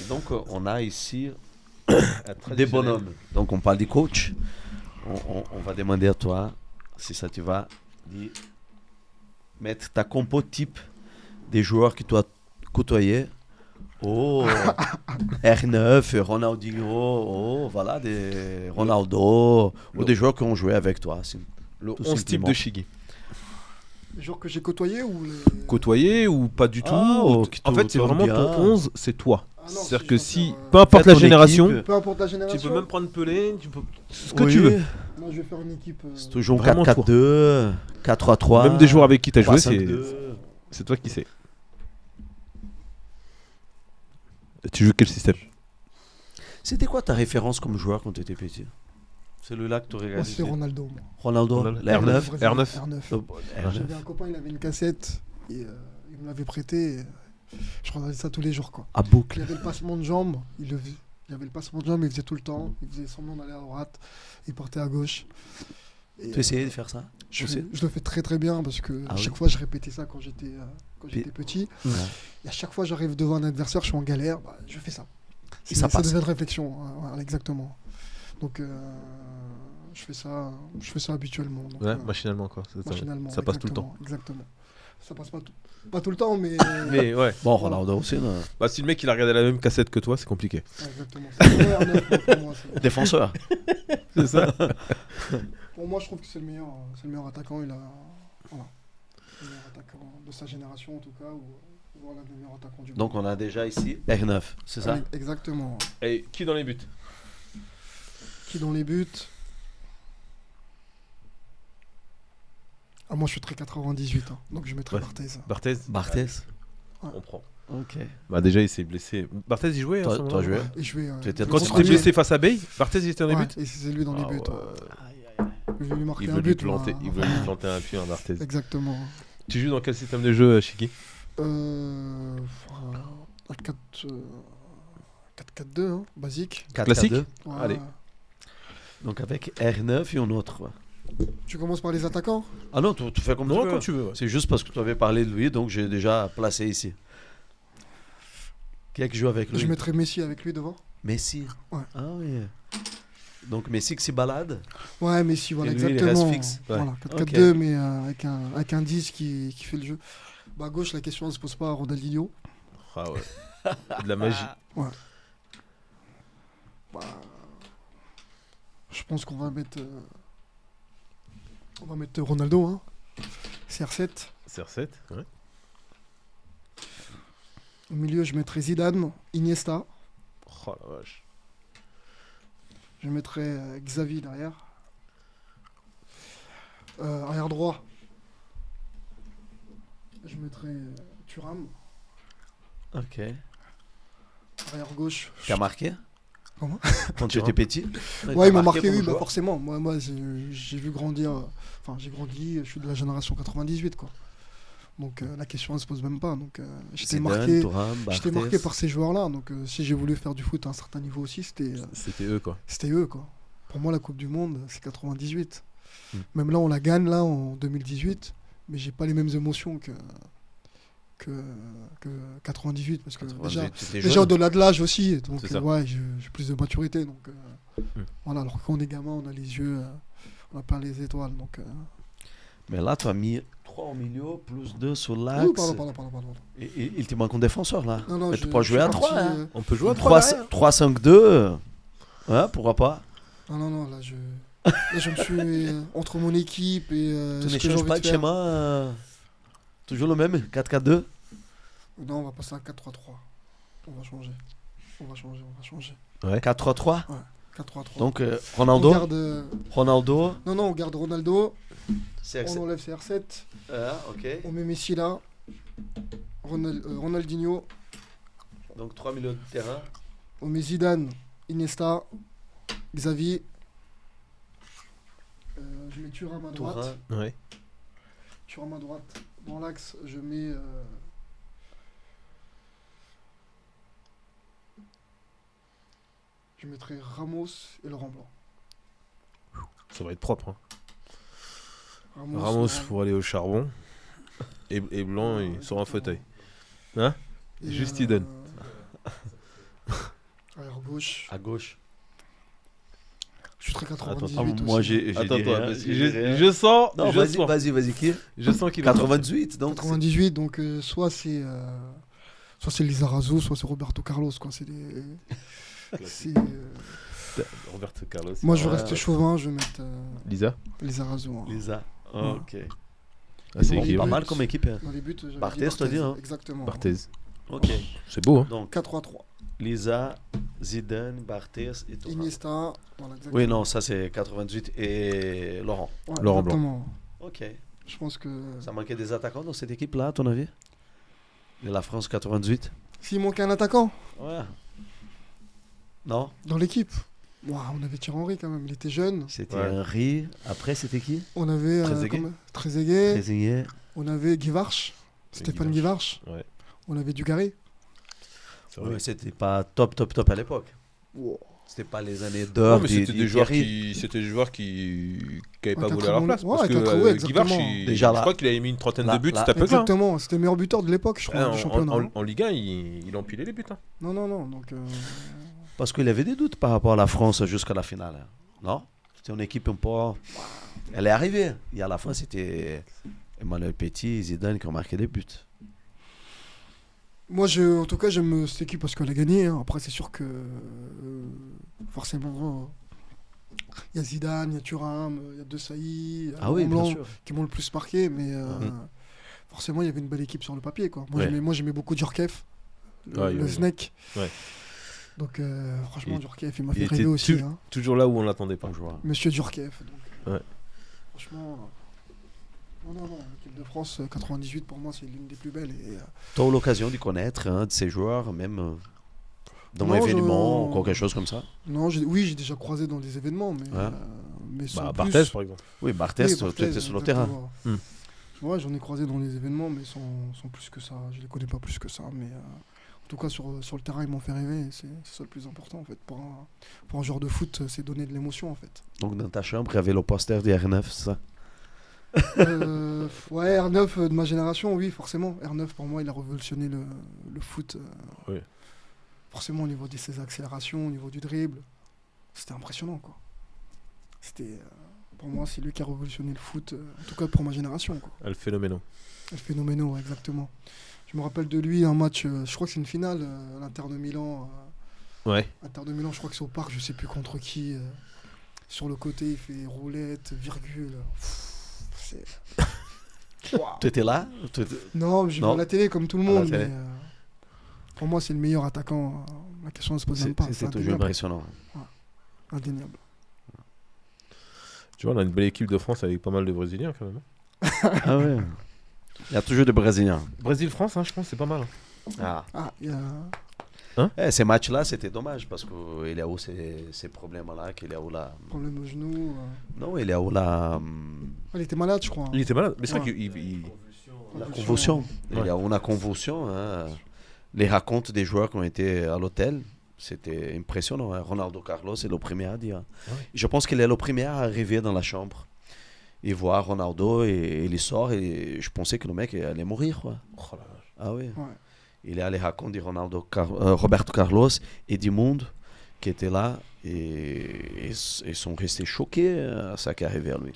Donc, on a ici des Traditionnel. bonhommes. Donc, on parle des coachs. On va demander à toi si ça te va de mettre ta compo type des joueurs que tu as côtoyés. Oh, R9, Ronaldinho, oh, voilà, des Ronaldo, ou des joueurs qui ont joué avec toi. Le Tout 11 type simplement. de Shiggy. Les joueurs que j'ai côtoyés ou les... Côtoyé ou pas du tout. Ah, ou qui en te- fait, c'est t'aimes vraiment bien. ton 11, c'est toi. Ah non, C'est-à-dire si que je dois si, faire, peu importe Fais la ton génération, équipe. Peu importe la tu génération. peux même prendre Pelé, tu peux ce que Oui, tu veux. Moi, je vais faire une équipe... C'est toujours Vraiment 4-4-2, 4-3-3. Même des joueurs avec qui tu as joué, 3-5-2. c'est toi qui sais. Tu joues quel système? C'était quoi ta référence comme joueur quand tu étais petit? C'est le là que tu Moi, regardais. c'est Ronaldo. Moi. Ronaldo, Ronaldo. la R9. R9. R9. R9. J'avais un copain, il avait une cassette. Et, il me l'avait prêté. Et, je regardais ça tous les jours. Quoi. À Il boucle. avait le passement de jambes. Il avait le passement de jambes, il faisait tout le temps. Il faisait semblant d'aller à droite. Il partait à gauche. Et, Tu essayais de faire ça? je, aussi je le fais très très bien parce que Ah à oui. chaque fois je répétais ça quand j'étais petit. Ouais. Et à chaque fois j'arrive devant un adversaire, je suis en galère, bah, je fais ça. Et ça C'est passe. des réflexion, voilà, exactement. Donc je fais ça habituellement. Donc, Ouais, machinalement quoi. machinalement, Ça passe tout le temps. Exactement. Ça passe pas tout le temps, mais Mais ouais. Bon, Ronaldo aussi, non. Bah, si le mec il a regardé la même cassette que toi, c'est compliqué. ouais, exactement. C'est le meilleur neuf, pour moi. Défenseur. C'est ça. Pour moi, je trouve que c'est le meilleur attaquant. Il a voilà, le meilleur attaquant de sa génération en tout cas, ou voilà, le meilleur attaquant du monde. Donc, on a déjà ici R9, c'est ça? Allez, exactement. Et qui dans les buts? Qui dans les buts? Ah, moi, je suis très 98, hein, donc je mettrais Ouais. Barthez. Barthez. Barthez. On prend. Ok. Bah déjà il s'est blessé. Barthez il jouait à Toi- ce toi, moment-là. joué. Ouais. Et je vais, Tu étais Quand tu contre t'es lui. blessé face à Bay, Barthez il était dans les ouais, buts. et c'est lui dans les Ah buts. ouais. Ouais. Je vais lui marquer Il un veut but. lui planter, moi. il veut lui planter un pied en Barthez. Exactement. Tu joues dans quel système de jeu, Shiki? À 4-4-2, hein, basique. 4-4-2. Classique. Ouais. Allez. Donc, avec R9 et un autre. Ouais. Tu commences par les attaquants? Ah non, tu fais comme Non, tu veux. quand tu veux. Ouais. C'est juste parce que tu avais parlé de lui, donc j'ai déjà placé ici. Qui est qui joue avec lui? Je mettrais Messi avec lui devant. Messi. Ouais. Ah oui. Donc Messi qui s'y balade. Ouais, Messi, voilà, Et lui, il exactement. reste fixe. Ouais. Voilà, 4-4-2, mais avec un 10 qui fait le jeu. Bah, à gauche, la question ne se pose pas à Ronaldinho. Ah ouais. De la magie. Bah, je pense qu'on va mettre. On va mettre Ronaldo, hein. CR7. CR7. Ouais. Au milieu, je mettrais Zidane, Iniesta. Oh la vache. Je mettrais Xavi derrière. Arrière droit. Je mettrais Thuram. Ok. Arrière gauche. Qui a marqué? Comment? Quand tu étais petit? Ouais, il m'a marqué, comme oui, bah joueur. forcément. Moi j'ai vu grandir. Enfin, j'ai grandi, je suis de la génération 98, quoi. Donc la question ne se pose même pas. Donc j'étais Zidane, marqué. Thuram, J'étais Barthez. marqué par ces joueurs-là. Donc si j'ai voulu faire du foot à un certain niveau aussi, C'était eux quoi. c'était eux, quoi. Pour moi, la Coupe du Monde, c'est 98. Mm. Même là, on la gagne là en 2018, mais j'ai pas les mêmes émotions que 98 parce que 98, tu étais déjà jeune. au-delà de l'âge aussi, donc C'est ça. ouais, j'ai plus de maturité, donc Mm. voilà. Alors quand on est gamin, on a les yeux, on a plein les étoiles, donc. Mais là, tu as mis 3 au milieu, plus 2 sur l'axe. Oui, pardon. Et il te manque un défenseur là. Non, non, Mais tu peux jouer je à suis 3. parti, Hein. On peut jouer à 3, 3 3-5-2. Ouais, pourquoi pas? Non, là je me suis entre mon équipe et Tu ce ne que j'ai changes envie pas de de faire. schéma toujours le même? 4-4-2? Non, on va passer à 4-3-3. On va changer. 4-3-3? 4-3-3. Donc on Ronaldo? garde, Ronaldo? non, on garde Ronaldo, CR7. on enlève CR7, Ah, ok. on met Messi là, Ronaldinho, Donc 3 milieux de terrain. on met Zidane, Iniesta, Xavi, je mets Thuram à droite. Tourin. Ouais. Thuram à droite. Dans l'axe, je mets. Je mettrai Ramos et Laurent Blanc. Ça va être propre. Hein. Ramos, Ramos Laurent pour aller au charbon. Et Blanc il sur un fauteuil. Hein? Et, Juste Eden. Arrière gauche. À gauche. Je suis très 98 Ah, aussi. moi, j'ai Attends, dit rien, parce que j'ai dit rien. je sens. Non, je sens. vas-y, qui Je sens qu'il 98, donc. 98, donc soit c'est Lizarazu, soit c'est Roberto Carlos, quoi. C'est, Roberto Carlos. moi, je vais Ouais, rester ouais. chauvin, je vais mettre Lisa. Lizarazu. Hein. Lisa. Ok. Ah, c'est Bon, qui Pas buts. mal comme équipe. Hein. Dans les buts, j'avais dit Barthez, t'as dit, hein. Exactement. Barthez. Ok. C'est beau, hein. Donc, 4-3-3. Lisa, Zidane, Barthez et tout. Iniesta. Voilà, exactement. Oui, non, ça c'est 98 et Laurent. Ouais, Laurent Blanc. exactement. Ok. Je pense que Ça manquait des attaquants dans cette équipe-là, à ton avis? De la France 98? s'il manquait un attaquant Ouais. Non? dans l'équipe, ouah, on avait Thierry Henry quand même. Il était jeune. C'était Ouais. Henry. Après, c'était qui? On avait Trezeguet. Trezeguet. Trezeguet. On avait Guy Varche. Stéphane Guy Varche. Ouais. On avait Dugarry. C'est vrai. Ouais, c'était pas top à l'époque. Wow. C'était pas les années Ouais, d'or. mais du- c'était du des joueurs Thierry. qui avaient pas Ouais, volé à leur place. ouais, Parce que ouais, Guy Varche, exactement. Déjà, je là- crois qu'il avait mis une trentaine là- de buts, là- c'était à peu près. Exactement. C'était le meilleur buteur de l'époque, je crois, du championnat. hein. En Ligue 1, il empilait les buts. Hein. Non. Donc, Parce qu'il avait des doutes par rapport à la France jusqu'à la finale. hein. Non? C'était une équipe un peu. Elle est arrivée. Et à la fin, c'était Emmanuel Petit et Zidane qui ont marqué des buts. moi, en tout cas, j'aime cette équipe parce qu'elle a gagné. Hein. Après, c'est sûr que forcément, il y a Zidane, il y a Thuram, il y a De Sailly, il y a Ah oui, Laurent bien Blanc sûr. qui m'ont le plus marqué. Mais forcément, il y avait une belle équipe sur le papier. Quoi. Moi, Ouais. j'aimais beaucoup Djorkaeff, Ouais, le ouais. Snake. Ouais. Donc, franchement, Il- Djorkaeff, il m'a il fait était rêver aussi. tu- Hein. Toujours là où on l'attendait pas. Bon joueur. Monsieur Djorkaeff. Donc, Ouais. franchement, non. L'équipe de France 98, pour moi, c'est l'une des plus belles. Et, Tu as eu l'occasion de connaître un de ces joueurs, même dans Non, l'événement ou quelque chose comme ça? non, oui, j'ai déjà croisé dans des événements, mais, Ouais. mais sans Bah, plus. Barthez, par exemple. Oui, Barthez, Oui, tu Barthez, étais sur le terrain. exactement. Hmm. Ouais, j'en ai croisé dans les événements, mais sans plus que ça. Je les connais pas plus que ça. Mais en tout cas, sur le terrain, ils m'ont fait rêver. et C'est ça le plus important, en fait. Pour un joueur de foot, c'est donner de l'émotion, en fait. Donc dans ta chambre, il y avait le poster du R9, c'est ça? Ouais, R9 de ma génération, oui, forcément. R9, pour moi, il a révolutionné le foot. Oui. Forcément, au niveau de ses accélérations, au niveau du dribble. C'était impressionnant, quoi. Pour moi, c'est lui qui a révolutionné le foot, en tout cas pour ma génération, quoi. Le phénoménal. Le phénoménal, ouais, exactement. Je me rappelle de lui, un match, je crois que c'est une finale, l'Inter de Milan. Ouais. Inter de Milan, je crois que c'est au parc, je sais plus contre qui. Sur le côté, il fait roulette, virgule. Waouh. Tu étais là? Non, mais j'ai vu Non. à la télé comme tout le À la monde. télé. Mais, pour moi, c'est le meilleur attaquant. La question ne se pose même pas. C'est C'est toujours indéniable. impressionnant. Indéniable. Tu vois, on a une belle équipe de France avec pas mal de Brésiliens quand même. Ah ouais. Il y a toujours des Brésiliens. Brésil-France, hein, je pense, c'est pas mal. Ah. Ah, il y a. Ces matchs-là, c'était dommage parce qu'il y a eu ces problèmes-là, qu'il y a eu la... Problème au genou. Non, il y a eu la Il était malade, je crois. hein. Il était malade, mais c'est vrai Ouais. qu'il. convulsion. Il Ouais. y a eu une convulsion. Hein. Les racontes des joueurs qui ont été à l'hôtel, c'était impressionnant. Hein. Ronaldo Carlos est le premier à dire. Ouais. Je pense qu'il est le premier à arriver dans la chambre et voir Ronaldo et il sort et je pensais que le mec allait mourir. Quoi. Oh la vache. Ah oui. Ouais. Il est allé raconter Roberto Carlos et du monde qui étaient là et ils sont restés choqués à ça qui est arrivé à lui.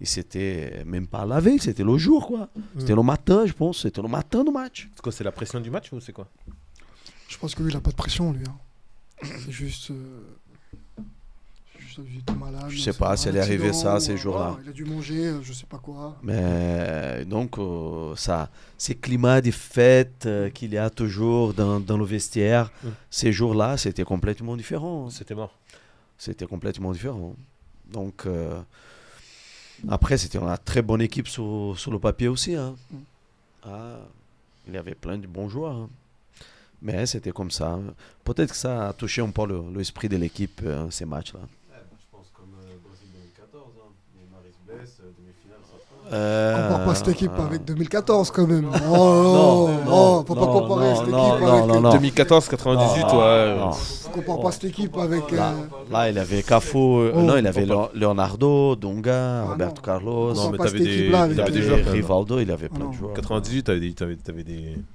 Et c'était même pas la veille, c'était le jour quoi. C'était le matin, je pense. C'était le matin du match. C'est quoi, c'est la pression du match ou c'est quoi? Je pense que lui, il n'a pas de pression, lui. hein. C'est juste. Il était malade. Je sais c'est pas un si elle est arrivée accident, ça, ces jours-là. voilà, il a dû manger, je sais pas quoi. Mais donc, ça, ces climats de fête qu'il y a toujours dans le vestiaire, ces jours-là, c'était complètement différent. C'était mort. C'était complètement différent. Donc, après, c'était une très bonne équipe sur le papier aussi. Hein. Ah, il y avait plein de bons joueurs. Hein. Mais c'était comme ça. Peut-être que ça a touché un peu l'esprit de l'équipe, ces matchs-là. Je pense comme Brésil 2014, Neymar se blesse, demi-finale, ça Compare pas cette équipe avec 2014 quand même. Non, Faut pas comparer cette équipe avec. non. 2014, 98, ouais. Non. Compare pas cette équipe avec. Là, il avait Cafu, non, il avait non. Leonardo, Donga, Ah, Roberto non. Carlos, Non, mais pas t'avais cette des, équipe-là avec t'avais des les- joueurs quand même. Rivaldo, il avait plein Non. de joueurs. 98,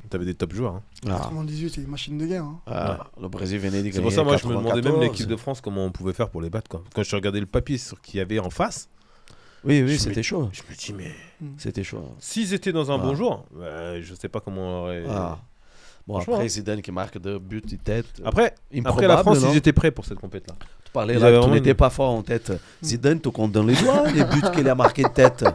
t'avais des top joueurs. Hein. Ah. 98, c'est une machine de guerre. Hein. Le Brésil venait de gagner. C'est pour ça, moi, je me demandais même 94. l'équipe de France comment on pouvait faire pour les battre. Quoi. Quand je regardais le papier qu'il y avait en face, Oui, je c'était me- chaud. je me dis, mais C'était chaud. s'ils étaient dans un Ah. bon jour, je sais pas comment on aurait. Ah. Bon, Franchement, après, hein. Zidane qui marque 2 buts de tête. Après Improbable, la France, non? ils étaient prêts pour cette compète-là. Tu parlais Ils là avaient que tu vraiment n'étais une- pas fort en tête. Zidane te compte dans les doigts les buts qu'il a marqués de tête.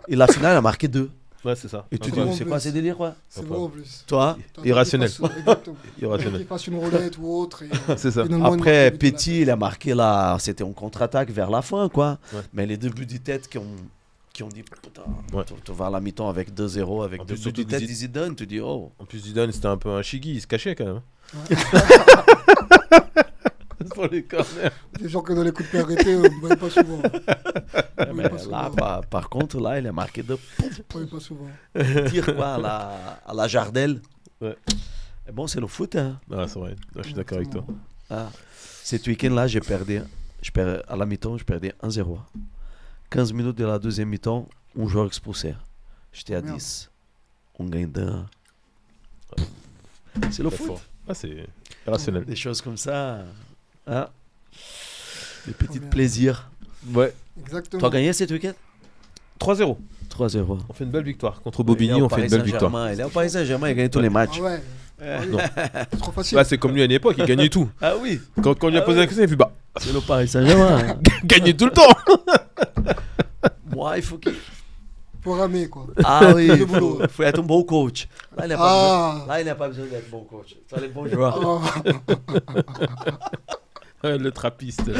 Et la finale, il a marqué 2. Ouais, c'est ça. Et tu dis, Incroyable. c'est quoi ces délires, quoi? C'est bon en plus. Toi? Irrationnel. Exactement. Irrationnel. Qu'il fasse une roulette ou autre. C'est ça. Après, Petit, il a marqué là, c'était en contre-attaque vers la fin, quoi. Ouais. Mais les 2 buts de tête qui ont dit, putain, Ouais. tu vas à la mi-temps avec 2-0, avec En 2 plus, buts de surtout tête que de Zidane, tu dis, oh. En plus, Zidane, c'était un peu un chigui, il se cachait quand même. Pour les corners. C'est sûr que dans les coups de pied arrêtés, on ne voyait pas souvent. Mais là, par contre, là, il a marqué 2 On ne voyait pas souvent. tirs, quoi, à la Jardel. Ouais. Et bon, c'est le foot, hein. Ah, c'est vrai. Ouais, je suis d'accord avec toi. Ah. Cet week-end-là, à la mi-temps, je perdais 1-0. 15 minutes de la deuxième mi-temps, un joueur expulsé. J'étais à Merde. 10. On gagne d'un. C'est le Très foot. fort. Ah, c'est rationnel. Des choses comme ça. Hein? Des petits bien. plaisirs. Ouais. Exactement. Tu as gagné cet week-end 3-0. 3-0. On fait une belle victoire. Contre Bobigny, on fait une belle victoire. Il est au Paris Saint-Germain, il a gagné tous les matchs. Ah ouais. Ah oui. Non. C'est trop facile. Ouais, c'est comme lui à une époque, il gagnait tout. Ah oui, Quand on lui a posé la question, il a fait bah, c'est le Paris Saint-Germain. gagner tout le temps. Moi, il faut qu'il. Faut ramer, quoi. Ah oui, Le il boulot. faut être un bon coach. Là, il n'a pas, Ah. besoin... Là, il n'a pas besoin d'être bon coach. Ça, les bons joueurs. Ah. Le trappiste. Là.